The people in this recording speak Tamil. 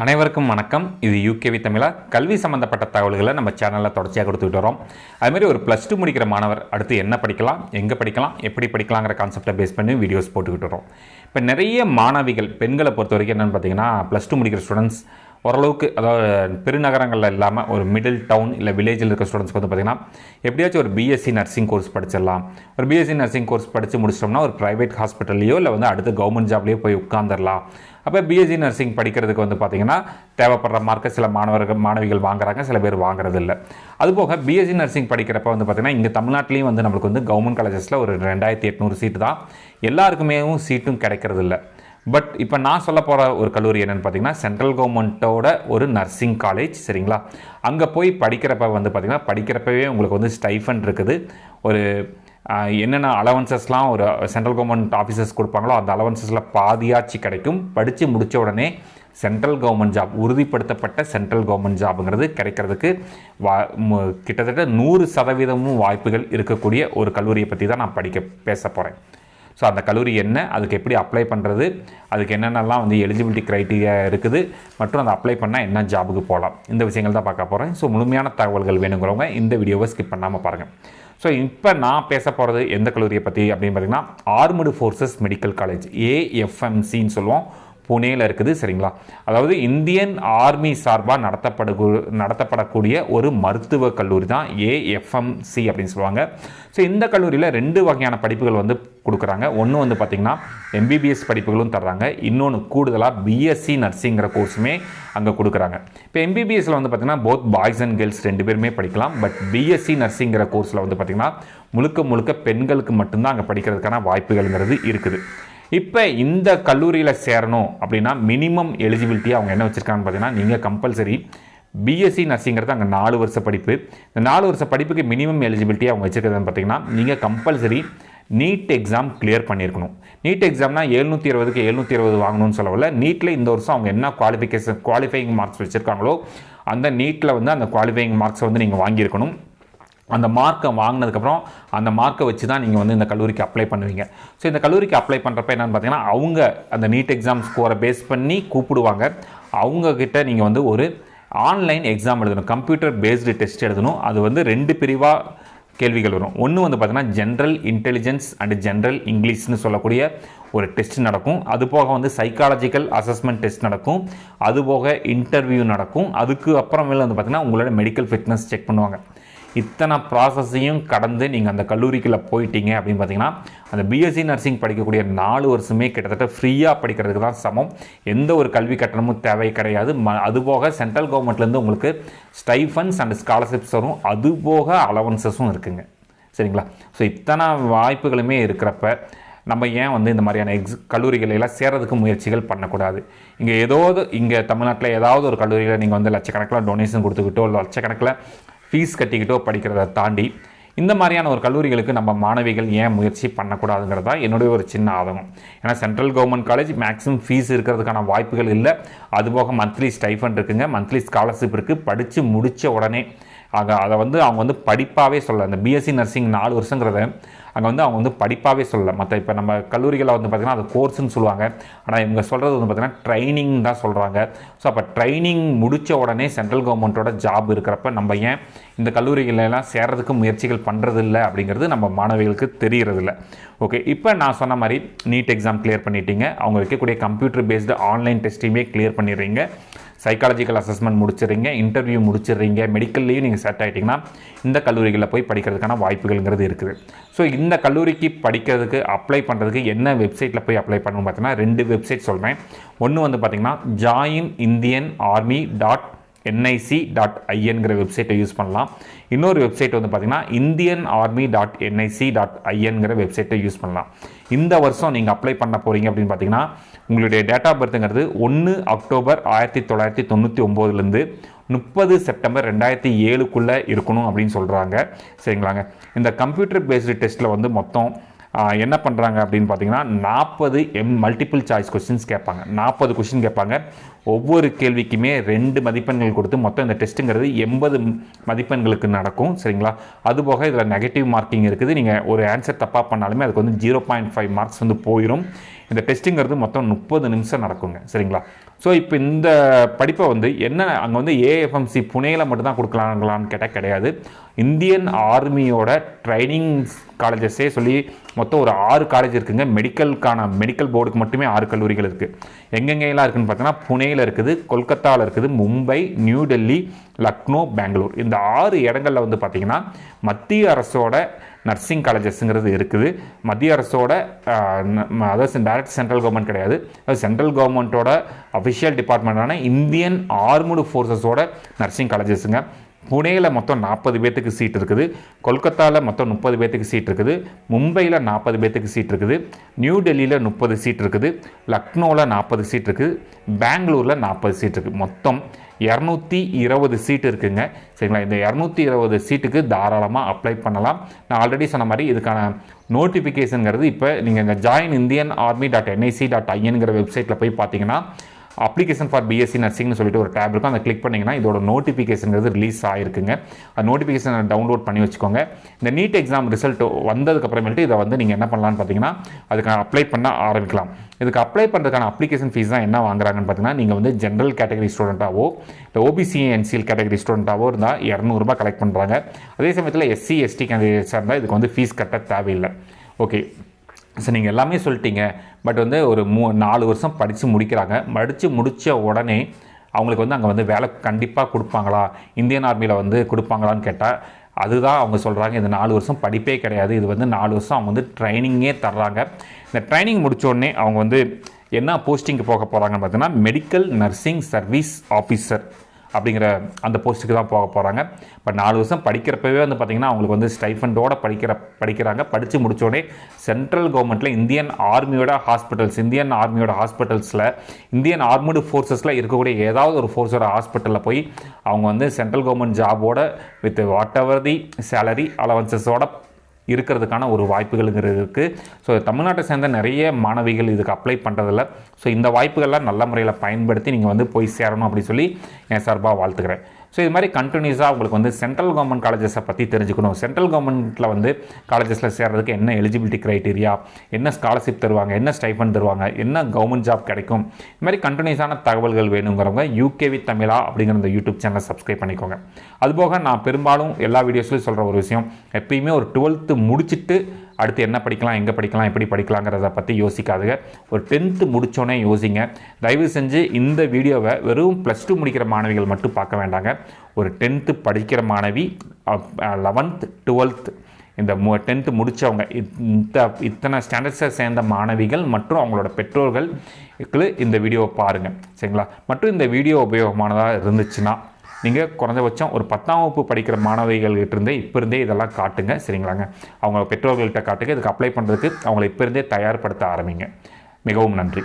அனைவருக்கும் வணக்கம். இது யூகேவி தமிழா. கல்வி சம்மந்தப்பட்ட தகவல்களை நம்ம சேனலில் தொடர்ச்சியாக கொடுத்துக்கிட்டு வரோம். அதுமாதிரி ஒரு +2 முடிக்கிற மாணவர் அடுத்து என்ன படிக்கலாம், எங்கே படிக்கலாம், எப்படி படிக்கலாங்கிற கான்செப்டை பேஸ் பண்ணி வீடியோஸ் போட்டுக்கிட்டு வரோம். இப்போ நிறைய மாணவிகள் பெண்களை பொறுத்த வரைக்கும் என்னென்னு பார்த்தீங்கன்னா, +2 முடிக்கிற ஸ்டூடெண்ட்ஸ் ஓரளவுக்கு, அதாவது பெருநகரங்களில் இல்லாமல் ஒரு மிடில் டவுன் இல்லை வில்லேஜில் இருக்க ஸ்டூடெண்ட்ஸ்க்கு வந்து பார்த்திங்கன்னா, எப்படியாச்சும் ஒரு பிஎஸ்சி நர்சிங் கோர்ஸ் படிச்சிடலாம். ஒரு பிஎஸ்சி நர்சிங் கோர்ஸ் படித்து முடிச்சிட்டோம்னா ஒரு ப்ரைவேட் ஹாஸ்பிட்டல்லையோ இல்லை வந்து அடுத்து கவர்மெண்ட் ஜாப்லேயோ போய் உட்காந்துடலாம். அப்போ பிஎஸ்சி நர்சிங் படிக்கிறதுக்கு வந்து பார்த்திங்கன்னா தேவைப்படுற மார்க்கை சில மாணவிகள் வாங்குறாங்க, சில பேர் வாங்குறது இல்லை. அதுபோக பிஎஸ்சி நர்சிங் படிக்கிறப்ப வந்து பார்த்திங்கன்னா இங்கே தமிழ்நாட்டிலையும் வந்து நம்மளுக்கு வந்து கவர்மெண்ட் காலேஜஸில் ஒரு 2800 சீட்டு தான். எல்லாருக்குமே சீட்டும் கிடைக்கிறது இல்லை. பட் இப்போ நான் சொல்ல போகிற ஒரு கல்லூரி என்னென்னு பார்த்தீங்கன்னா, சென்ட்ரல் கவர்மெண்ட்டோட ஒரு நர்சிங் காலேஜ். சரிங்களா? அங்கே போய் படிக்கிறப்ப வந்து பார்த்திங்கன்னா படிக்கிறப்பவே உங்களுக்கு வந்து ஸ்டைஃபண்ட் இருக்குது. ஒரு என்னென்ன அலவன்சஸ்லாம் ஒரு சென்ட்ரல் கவர்மெண்ட் ஆஃபீஸர்ஸ் கொடுப்பாங்களோ அந்த அலவன்சஸில் பாதியாச்சு கிடைக்கும். படித்து முடித்த உடனே சென்ட்ரல் கவர்மெண்ட் ஜாப், உறுதிப்படுத்தப்பட்ட சென்ட்ரல் கவர்மெண்ட் ஜாபுங்கிறது கிடைக்கிறதுக்கு கிட்டத்தட்ட 100% வாய்ப்புகள் இருக்கக்கூடிய ஒரு கல்லூரியை பற்றி தான் நான் பேச போகிறேன். ஸோ அந்த கல்லூரி என்ன, அதுக்கு எப்படி அப்ளை பண்ணுறது, அதுக்கு என்னென்னலாம் வந்து எலிஜிபிலிட்டி க்ரைட்டீரியா இருக்குது, மற்றும் அதை அப்ளை பண்ணால் என்ன ஜாபுக்கு போகலாம், இந்த விஷயங்கள் தான் பார்க்க போகிறேன். ஸோ முழுமையான தகவல்கள் வேணுங்கிறவங்க இந்த வீடியோவை ஸ்கிப் பண்ணாமல் பாருங்கள். ஸோ இப்போ நான் பேச போகிறது எந்த கல்லூரியை பற்றி அப்படின்னு பார்த்திங்கன்னா, ஆர்மடு ஃபோர்ஸஸ் மெடிக்கல் காலேஜ், ஏஎஃப்எம்சின்னு சொல்லுவோம், புனேயில் இருக்குது. சரிங்களா? அதாவது இந்தியன் ஆர்மி சார்பாக நடத்தப்படக்கூடிய ஒரு மருத்துவ கல்லூரி தான் ஏஎஃப்எம்சி அப்படின்னு சொல்லுவாங்க. ஸோ இந்த கல்லூரியில் 2 வகையான படிப்புகள் வந்து கொடுக்குறாங்க. ஒன்று வந்து பார்த்திங்கன்னா எம்பிபிஎஸ் படிப்புகளும் தர்றாங்க, இன்னொன்று கூடுதலாக பிஎஸ்சி நர்சிங்கிற கோர்ஸுமே அங்கே கொடுக்குறாங்க. இப்போ எம்பிபிஎஸ்சில் வந்து பார்த்திங்கன்னா போத் பாய்ஸ் அண்ட் கேர்ள்ஸ் 2 பேருமே படிக்கலாம். பட் பிஎஸ்சி நர்சிங்கிற கோர்ஸில் வந்து பார்த்திங்கன்னா முழுக்க பெண்களுக்கு மட்டும்தான் அங்கே படிக்கிறதுக்கான வாய்ப்புகள்ங்கிறது இருக்குது. இப்போ இந்த கல்லூரியில் சேரணும் அப்படின்னா மினிமம் எலிஜிபிலிட்டி அவங்க என்ன வச்சுருக்காங்கன்னு பார்த்தீங்கன்னா, நீங்கள் கம்பல்சரி பிஎஸ்சி நர்சிங்கிறது அங்கே 4 வருஷ படிப்பு. இந்த 4 வருஷ படிப்புக்கு மினிமம் எலிஜிபிலிட்டி அவங்க வச்சுருக்கிறதுன்னு பார்த்தீங்கன்னா, நீங்கள் கம்பல்சரி நீட் எக்ஸாம் கிளியர் பண்ணியிருக்கணும். நீட் எக்ஸாம்னா 720க்கு 720 வாங்கணும்னு சொல்லவில்லை. நீட்டில் இந்த வருஷம் அவங்க என்ன குவாலிஃபையிங் மார்க்ஸ் வச்சுருக்காங்களோ அந்த நீட்டில் வந்து அந்த குவாலிஃபையிங் மார்க்ஸை வந்து நீங்கள் வாங்கியிருக்கணும். அந்த மார்க்கை வாங்கினதுக்கப்புறம் அந்த மார்க்கை வச்சு தான் நீங்கள் வந்து இந்த கல்லூரிக்கு அப்ளை பண்ணுவீங்க. ஸோ இந்த கல்லூரிக்கு அப்ளை பண்ணுறப்ப என்னென்னு பார்த்தீங்கன்னா, அவங்க அந்த நீட் எக்ஸாம் ஸ்கோரை பேஸ் பண்ணி கூப்பிடுவாங்க. அவங்கக்கிட்ட நீங்கள் வந்து ஒரு ஆன்லைன் எக்ஸாம் எழுதணும், கம்ப்யூட்டர் பேஸ்டு டெஸ்ட் எழுதணும். அது வந்து 2 பிரிவாக கேள்விகள் வரும். ஒன்று வந்து பார்த்தீங்கன்னா ஜென்ரல் இன்டெலிஜென்ஸ் அண்ட் ஜென்ரல் இங்கிலீஷ்னு சொல்லக்கூடிய ஒரு டெஸ்ட் நடக்கும். அதுபோக வந்து சைக்காலஜிக்கல் அசஸ்மெண்ட் டெஸ்ட் நடக்கும். அதுபோக இன்டர்வியூ நடக்கும். அதுக்கு அப்புறமேல வந்து பார்த்தீங்கன்னா உங்களோட மெடிக்கல் ஃபிட்னஸ் செக் பண்ணுவாங்க. இத்தனை ப்ராசஸையும் கடந்து நீங்கள் அந்த கல்லூரிக்குள்ளே போயிட்டீங்க அப்படின்னு பார்த்தீங்கன்னா, அந்த பிஎஸ்சி நர்சிங் படிக்கக்கூடிய 4 வருஷமே கிட்டத்தட்ட ஃப்ரீயாக படிக்கிறதுக்கு தான் சமம். எந்த ஒரு கல்வி கட்டணமும் தேவை கிடையாது. அதுபோக சென்ட்ரல் கவர்மெண்ட்லேருந்து உங்களுக்கு ஸ்டைஃபண்ட்ஸ் அண்ட் ஸ்காலர்ஷிப்ஸ் வரும். அதுபோக அலவன்சஸும் இருக்குங்க. சரிங்களா? ஸோ இத்தனை வாய்ப்புகளுமே இருக்கிறப்ப நம்ம ஏன் வந்து இந்த மாதிரியான கல்லூரிகளெல்லாம் சேர்றதுக்கு முயற்சிகள் பண்ணக்கூடாது? இங்கே தமிழ்நாட்டில் ஏதாவது ஒரு கல்லூரியில் நீங்கள் வந்து லட்சக்கணக்கில் டொனேஷன் கொடுத்துக்கிட்டோ இல்லை லட்சக்கணக்கில் ஃபீஸ் கட்டிக்கிட்டோ படிக்கிறத தாண்டி இந்த மாதிரியான ஒரு கல்லூரிகளுக்கு நம்ம மாணவிகள் ஏன் முயற்சி பண்ணக்கூடாதுங்கிறது தான் என்னுடைய ஒரு சின்ன ஆதங்கம். ஏன்னா central government college maximum fees இருக்கிறதுக்கான வாய்ப்புகள் இல்லை. அதுபோக மந்த்லி ஸ்டைஃபண்ட் இருக்குங்க, மந்த்லி ஸ்காலர்ஷிப் இருக்குது. படித்து முடித்த உடனே அதை வந்து அவங்க வந்து படிப்பாகவே சொல்ல, அந்த பிஎஸ்சி நர்சிங் 4 வருஷங்கிறத அங்கே வந்து அவங்க வந்து படிப்பாகவே சொல்லலை. மற்ற இப்போ நம்ம கல்லூரிகளில் வந்து பார்த்திங்கன்னா அது கோர்ஸ்ன்னு சொல்லுவாங்க. ஆனால் இவங்க சொல்கிறது வந்து பார்த்திங்கன்னா ட்ரைனிங் தான் சொல்கிறாங்க. ஸோ அப்போ ட்ரைனிங் முடித்த உடனே சென்ட்ரல் கவர்மெண்ட்டோட ஜாப் இருக்கிறப்ப நம்ம ஏன் இந்த கல்லூரிகளெல்லாம் சேர்றதுக்கு முயற்சிகள் பண்ணுறதில்ல அப்படிங்கிறது நம்ம மாணவிகளுக்கு தெரிகிறதில்ல. ஓகே, இப்போ நான் சொன்ன மாதிரி நீட் எக்ஸாம் கிளியர் பண்ணிட்டீங்க, அவங்க வைக்கக்கூடிய கம்ப்யூட்டர் பேஸ்டு ஆன்லைன் டெஸ்ட்டையுமே கிளியர் பண்ணிடுறீங்க, சைக்காலஜிக்கல் அசஸ்மெண்ட் முடிச்சிடுறீங்க, இன்டர்வியூ முடிச்சிடுறீங்க, மெடிக்கல்லையும் நீங்கள் செட் ஆகிட்டிங்கன்னா இந்த கல்லூரிகளில் போய் படிக்கிறதுக்கான வாய்ப்புகள்ங்கிறது இருக்குது. ஸோ இந்த கல்லூரிக்கு படிக்கிறதுக்கு அப்ளை பண்ணுறதுக்கு என்ன வெப்சைட்டில் போய் அப்ளை பண்ணணும்னு பார்த்தீங்கன்னா 2 வெப்சைட் சொல்கிறேன். ஒன்று வந்து பார்த்திங்கன்னா joinIndianArmy.nic.inங்கிற வெப்சைட்டை யூஸ் பண்ணலாம். இன்னொரு வெப்சைட் வந்து பார்த்திங்கன்னா indianarmy.nic.inங்கிற வெப்சைட்டை யூஸ் பண்ணலாம். இந்த வருஷம் நீங்கள் அப்ளை பண்ண போகிறீங்க அப்படின்னு பார்த்தீங்கன்னா உங்களுடைய டேட் ஆஃப் பர்த்துங்கிறது 1 அக்டோபர் 1999லேருந்து 30 செப்டம்பர் 2007க்குள்ளே இருக்கணும் அப்படின்னு சொல்கிறாங்க. சரிங்களாங்க? இந்த கம்ப்யூட்டர் பேஸ்டு டெஸ்ட்டில் வந்து மொத்தம் என்ன பண்ணுறாங்க அப்படின்னு பார்த்தீங்கன்னா 40 மல்டிபிள் சாய்ஸ் கொஸ்டின்ஸ் கேட்பாங்க. 40 கொஸ்டின் கேட்பாங்க. ஒவ்வொரு கேள்விக்குமே 2 மதிப்பெண்கள் கொடுத்து மொத்தம் இந்த டெஸ்ட்டுங்கிறது 80 மதிப்பெண்களுக்கு நடக்கும். சரிங்களா? அதுபோக இதில் நெகட்டிவ் மார்க்கிங் இருக்குது. நீங்கள் ஒரு ஆன்சர் தப்பாக பண்ணாலுமே அதுக்கு வந்து 0.5 மார்க்ஸ் வந்து போயிடும். இந்த டெஸ்ட்டுங்கிறது மொத்தம் 30 நிமிஷம் நடக்குங்க. சரிங்களா? ஸோ இப்போ இந்த படிப்பை வந்து என்ன அங்கே வந்து ஏஎஃப்எம்சி புனேயில் மட்டும்தான் கொடுக்கலாங்களான்னு கேட்டால் கிடையாது. இந்தியன் ஆர்மியோட ட்ரைனிங் காலேஜஸே சொல்லி மொத்தம் ஒரு 6 காலேஜ் இருக்குங்க. மெடிக்கல் போர்டுக்கு மட்டுமே 6 கல்லூரிகள் இருக்குது. எங்கெங்கெல்லாம் இருக்குதுன்னு பார்த்தீங்கன்னா புனேயில் இருக்குது, கொல்கத்தாவில் இருக்குது, மும்பை, நியூ டெல்லி, லக்னோ, பெங்களூர். இந்த 6 இடங்களில் வந்து பார்த்திங்கன்னா மத்திய அரசோட நர்சிங் காலேஜஸ்ங்கிறது இருக்குது. மத்திய அரசோட அதாவது டைரக்ட் சென்ட்ரல் கவர்மெண்ட் கிடையாது, அது சென்ட்ரல் கவர்மெண்ட்டோட அஃபிஷியல் டிபார்ட்மெண்ட்டான இந்தியன் ஆர்முடு ஃபோர்ஸஸோட நர்சிங் காலேஜஸுங்க. புனேயில் மொத்தம் 40 பேர்த்துக்கு சீட் இருக்குது, கொல்கத்தாவில் மொத்தம் 30 பேர்த்துக்கு சீட் இருக்குது, மும்பையில் 40 பேர்த்துக்கு சீட் இருக்குது, நியூ டெல்லியில் 30 சீட் இருக்குது, லக்னோவில் 40 சீட் இருக்குது, பெங்களூரில் 40 சீட் இருக்குது. மொத்தம் 220 சீட்டு இருக்குங்க. சரிங்களா? இந்த 220 சீட்டுக்கு தாராளமாக அப்ளை பண்ணலாம். நான் ஆல்ரெடி சொன்ன மாதிரி இதுக்கான நோட்டிஃபிகேஷனுங்கிறது இப்போ நீங்கள் இந்த joinindianarmy.nic.inங்கிற வெப்சைட்டில் போய் பார்த்தீங்கன்னா அப்ளிகேஷன் ஃபார் பிஎஸ்சி நர்சிங்னு சொல்லிட்டு ஒரு டேப் இருக்கும். அதை கிளிக் பண்ணிங்கன்னா இதோட நோட்டிஃபிகேஷனுங்கிறது ரிலீஸ் ஆகிருக்குங்க. அந்த நோட்டிஃபிகேஷனை டவுன்லோட் பண்ணி வச்சுக்கோங்க. இந்த நீட் எக்ஸாம் ரிசல்ட் வந்ததுக்கப்புறமேட்டு இதை வந்து நீங்கள் என்ன பண்ணலான்னு பார்த்தீங்கன்னா அதுக்கான அப்ளை பண்ண ஆரம்பிக்கலாம். இதுக்கு அப்ளை பண்ணுறதுக்கான அப்ளிகேஷன் ஃபீஸ் தான் என்ன வாங்குறாங்கன்னு பார்த்தீங்கன்னா, நீங்கள் வந்து ஜென்ரல் கேட்டகரி ஸ்டூடெண்ட்டாவோ இல்லை ஓபிசி என்சிஎல் கேட்டகரி ஸ்டூடெண்ட்டாவோ இருந்தால் 200 ரூபாய் கலெக்ட் பண்ணுறாங்க. அதே சமயத்தில் எஸ்சி எஸ்டி கேண்டிடேட்ஸாக இருந்தால் இதுக்கு வந்து ஃபீஸ் கட்ட தேவையில்லை. ஓகே, ஸோ நீங்கள் எல்லாமே சொல்லிட்டீங்க. பட் வந்து ஒரு 4 வருஷம் படித்து முடிக்கிறாங்க. படித்து முடித்த உடனே அவங்களுக்கு வந்து அங்கே வந்து வேலை கண்டிப்பாக கொடுப்பாங்களா, இந்தியன் ஆர்மியில் வந்து கொடுப்பாங்களான்னு கேட்டால் அதுதான் அவங்க சொல்கிறாங்க. இந்த 4 வருஷம் படிப்பே கிடையாது, இது வந்து 4 வருஷம் அவங்க வந்து ட்ரைனிங்கே தர்றாங்க. இந்த ட்ரைனிங் முடித்தோடனே அவங்க வந்து என்ன போஸ்டிங்க்கு போக போகிறாங்கன்னு பார்த்தீங்கன்னா மெடிக்கல் நர்சிங் சர்வீஸ் ஆஃபீஸர் அப்படிங்கிற அந்த போஸ்ட்டுக்கு தான் போக போகிறாங்க. இப்போ 4 வருஷம் படிக்கிறப்பவே வந்து பார்த்திங்கன்னா அவங்களுக்கு வந்து ஸ்டைஃபண்டோடு படிக்கிறாங்க. படித்து முடித்தோடனே சென்ட்ரல் கவர்மெண்ட்டில் இந்தியன் ஆர்மியோட ஹாஸ்பிட்டல்ஸில் இந்தியன் ஆர்மடு ஃபோர்ஸஸில் இருக்கக்கூடிய ஏதாவது ஒரு ஃபோர்ஸோட ஹாஸ்பிட்டலில் போய் அவங்க வந்து சென்ட்ரல் கவர்மெண்ட் ஜாபோட with whatever the salary அலவன்சஸோட இருக்கிறதுக்கான ஒரு வாய்ப்புகள்ங்கிறது இருக்குது. ஸோ தமிழ்நாட்டை சேர்ந்த நிறைய மாணவிகள் இதுக்கு அப்ளை பண்ணுறதில்ல. ஸோ இந்த வாய்ப்புகள்லாம் நல்ல முறையில் பயன்படுத்தி நீங்கள் வந்து போய் சேரணும் அப்படின்னு சொல்லி என் சார்பாக வாழ்த்துக்கிறேன். ஸோ இது மாதிரி கண்டினியூஸாக உங்களுக்கு வந்து சென்ட்ரல் கவர்மெண்ட் காலேஜஸை பற்றி தெரிஞ்சுக்கணும். சென்ட்ரல் கவர்மெண்ட்டில் வந்து காலேஜஸில் சேர்றதுக்கு என்ன எலிஜிபிலிட்டி க்ரைட்டீரியா, என்ன ஸ்காலர்ஷிப் தருவாங்க, என்ன ஸ்டைஃபண்ட் தருவாங்க, என்ன கவர்மெண்ட் ஜாப் கிடைக்கும், இது மாதிரி கண்டினியூஸான தகவல்கள் வேணுங்கிறவங்க யூகேவி தமிழா அப்படிங்கிற இந்த யூடியூப் சேனலை சப்ஸ்கிரைப் பண்ணிக்கோங்க. அதுபோக நான் பெரும்பாலும் எல்லா வீடியோஸ்லையும் சொல்கிற ஒரு விஷயம், எப்பயுமே ஒரு 12th முடிச்சுட்டு அடுத்து என்ன படிக்கலாம், எங்கே படிக்கலாம், எப்படி படிக்கலாங்கிறத பற்றி யோசிக்காதுங்க. ஒரு 10th முடித்தோன்னே யோசிங்க. தயவு செஞ்சு இந்த வீடியோவை வெறும் +2 முடிக்கிற மாணவிகள் மட்டும் பார்க்க வேண்டாங்க. ஒரு 10th படிக்கிற மாணவி, 11th 12th இந்த 10th முடித்தவங்க, இத்தனை ஸ்டாண்டர்ட்ஸை சேர்ந்த மாணவிகள் மற்றும் அவங்களோட பெற்றோர்களுக்கு இந்த வீடியோவை பாருங்கள். சரிங்களா? மற்றும் இந்த வீடியோ உபயோகமானதாக இருந்துச்சுன்னா நீங்கள் குறைஞ்சபட்சம் ஒரு 10ஆம் வகுப்பு படிக்கிற மாணவிகள்கிட்ட இருந்தே இப்போ இருந்தே இதெல்லாம் காட்டுங்க. சரிங்களாங்க? அவங்க பெற்றோர்கள்கிட்ட காட்டுங்க. இதுக்கு அப்ளை பண்ணுறதுக்கு அவங்கள இப்போ இருந்தே தயார்படுத்த ஆரம்பிங்க. மிகவும் நன்றி.